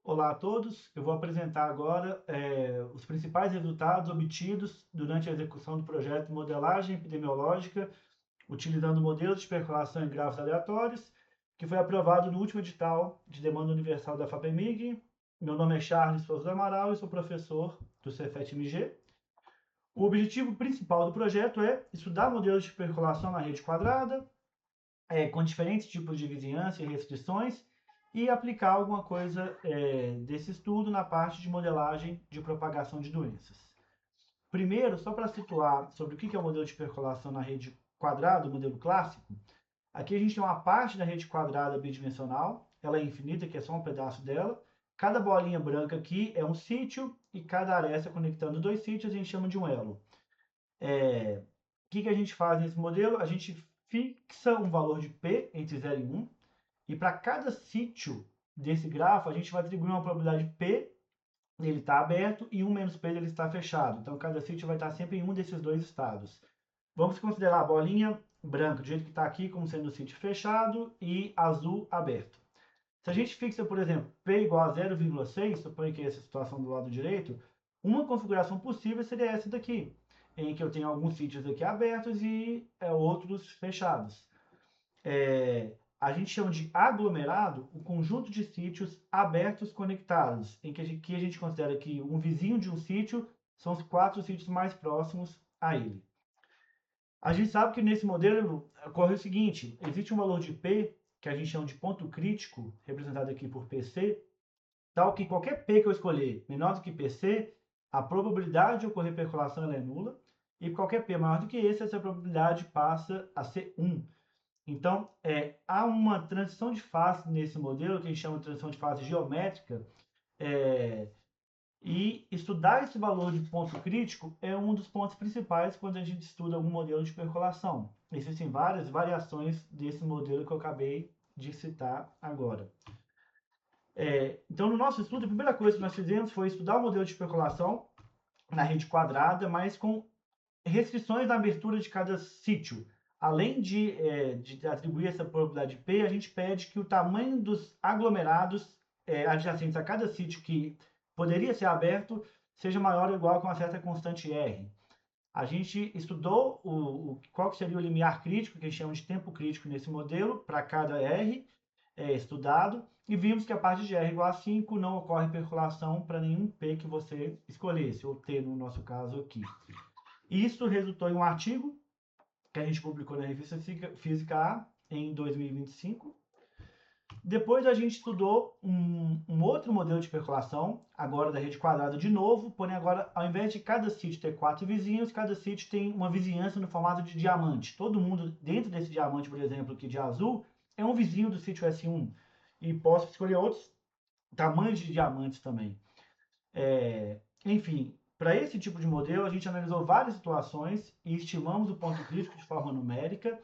Olá a todos, eu vou apresentar agora os principais resultados obtidos durante a execução do projeto de modelagem epidemiológica utilizando modelos de percolação em grafos aleatórios, que foi aprovado no último edital de demanda universal da FAPEMIG. Meu nome é Charles Souza do Amaral e sou professor do Cefet-MG. O objetivo principal do projeto é estudar modelos de percolação na rede quadrada, com diferentes tipos de vizinhança e restrições, e aplicar alguma coisa desse estudo na parte de modelagem de propagação de doenças. Primeiro, só para situar sobre o que é o modelo de percolação na rede quadrada, o modelo clássico, aqui a gente tem uma parte da rede quadrada bidimensional, ela é infinita, que é só um pedaço dela. Cada bolinha branca aqui é um sítio e cada aresta conectando dois sítios a gente chama de um elo. O que a gente faz nesse modelo? A gente fixa um valor de P entre 0 e 1, e para cada sítio desse grafo, a gente vai atribuir uma probabilidade P dele estar aberto e 1 menos P dele estar fechado. Então, cada sítio vai estar sempre em um desses dois estados. Vamos considerar a bolinha branca, do jeito que está aqui, como sendo o sítio fechado, e azul aberto. Se a gente fixa, por exemplo, P igual a 0,6, suponha que essa situação do lado direito, uma configuração possível seria essa daqui, em que eu tenho alguns sítios aqui abertos e outros fechados. A gente chama de aglomerado o conjunto de sítios abertos conectados, em que a gente considera que um vizinho de um sítio são os 4 sítios mais próximos a ele. A gente sabe que nesse modelo ocorre o seguinte: existe um valor de P, que a gente chama de ponto crítico, representado aqui por PC, tal que qualquer P que eu escolher menor do que PC, a probabilidade de ocorrer percolação é nula, e qualquer P maior do que esse, essa probabilidade passa a ser 1. Então, há uma transição de fase nesse modelo, que a gente chama de transição de fase geométrica, e estudar esse valor de ponto crítico é um dos pontos principais quando a gente estuda algum modelo de percolação. Existem várias variações desse modelo que eu acabei de citar agora. Então, no nosso estudo, a primeira coisa que nós fizemos foi estudar o modelo de percolação na rede quadrada, mas com restrições na abertura de cada sítio. Além de atribuir essa probabilidade P, a gente pede que o tamanho dos aglomerados adjacentes a cada sítio que poderia ser aberto seja maior ou igual a uma certa constante R. A gente estudou qual seria o limiar crítico, que a gente chama de tempo crítico nesse modelo, para cada R estudado, e vimos que a partir de R igual a 5 não ocorre percolação para nenhum P que você escolhesse, ou T no nosso caso aqui. Isso resultou em um artigo que a gente publicou na revista Física A em 2025. Depois a gente estudou um outro modelo de percolação, agora da rede quadrada de novo, porém agora, ao invés de cada sítio ter 4 vizinhos, cada sítio tem uma vizinhança no formato de diamante. Todo mundo dentro desse diamante, por exemplo, aqui de azul, é um vizinho do sítio S1. E posso escolher outros tamanhos de diamantes também. Enfim, para esse tipo de modelo, a gente analisou várias situações e estimamos o ponto crítico de forma numérica.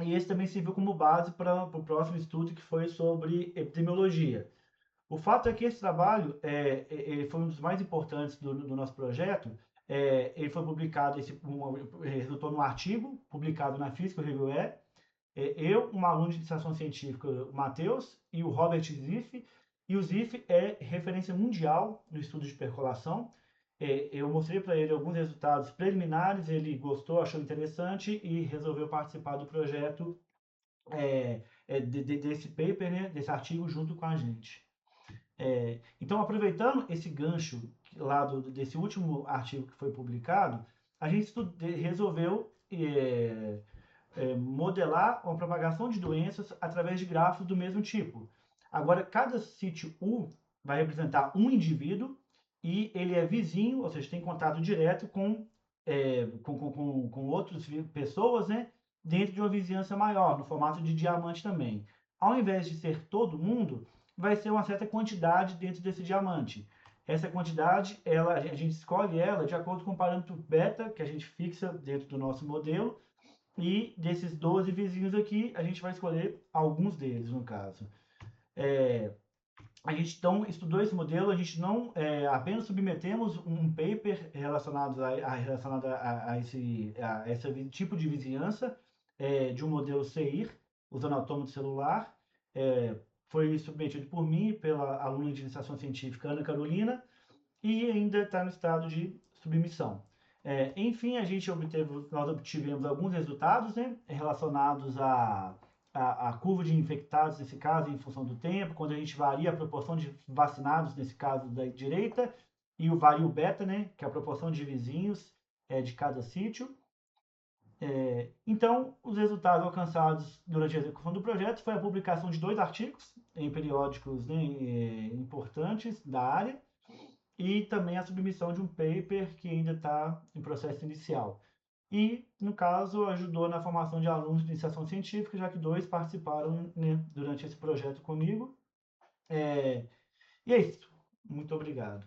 E esse também serviu como base para o próximo estudo, que foi sobre epidemiologia. O fato é que esse trabalho ele foi um dos mais importantes do nosso projeto. Ele foi publicado, resultou num artigo publicado na Physical Review E. Eu, um aluno de iniciação científica, o Matheus, e o Robert Ziff. E o Ziff é referência mundial no estudo de percolação. Eu mostrei para ele alguns resultados preliminares, ele gostou, achou interessante e resolveu participar do projeto desse paper, né, desse artigo, junto com a gente. Então, aproveitando esse gancho lá desse último artigo que foi publicado, a gente resolveu modelar uma propagação de doenças através de grafos do mesmo tipo. Agora, cada sítio U vai representar um indivíduo e ele é vizinho, ou seja, tem contato direto com outras pessoas, né, dentro de uma vizinhança maior, no formato de diamante também. Ao invés de ser todo mundo, vai ser uma certa quantidade dentro desse diamante. Essa quantidade, a gente escolhe ela de acordo com o parâmetro beta, que a gente fixa dentro do nosso modelo, e desses 12 vizinhos aqui, a gente vai escolher alguns deles, no caso. A gente então estudou esse modelo, a gente não apenas submetemos um paper relacionado a esse tipo de vizinhança de um modelo CEIR, usando autômato celular, foi submetido por mim, pela aluna de iniciação científica Ana Carolina, e ainda está no estado de submissão. Enfim, nós obtivemos alguns resultados, né, relacionados à curva de infectados, nesse caso, em função do tempo, quando a gente varia a proporção de vacinados, nesse caso da direita, e varia o beta, né, que é a proporção de vizinhos de cada sítio. Então, os resultados alcançados durante a execução do projeto foi a publicação de 2 artigos em periódicos, né, importantes da área, e também a submissão de um paper que ainda está em processo inicial. E, no caso, ajudou na formação de alunos de iniciação científica, já que 2 participaram, né, durante esse projeto comigo. E é isso. Muito obrigado.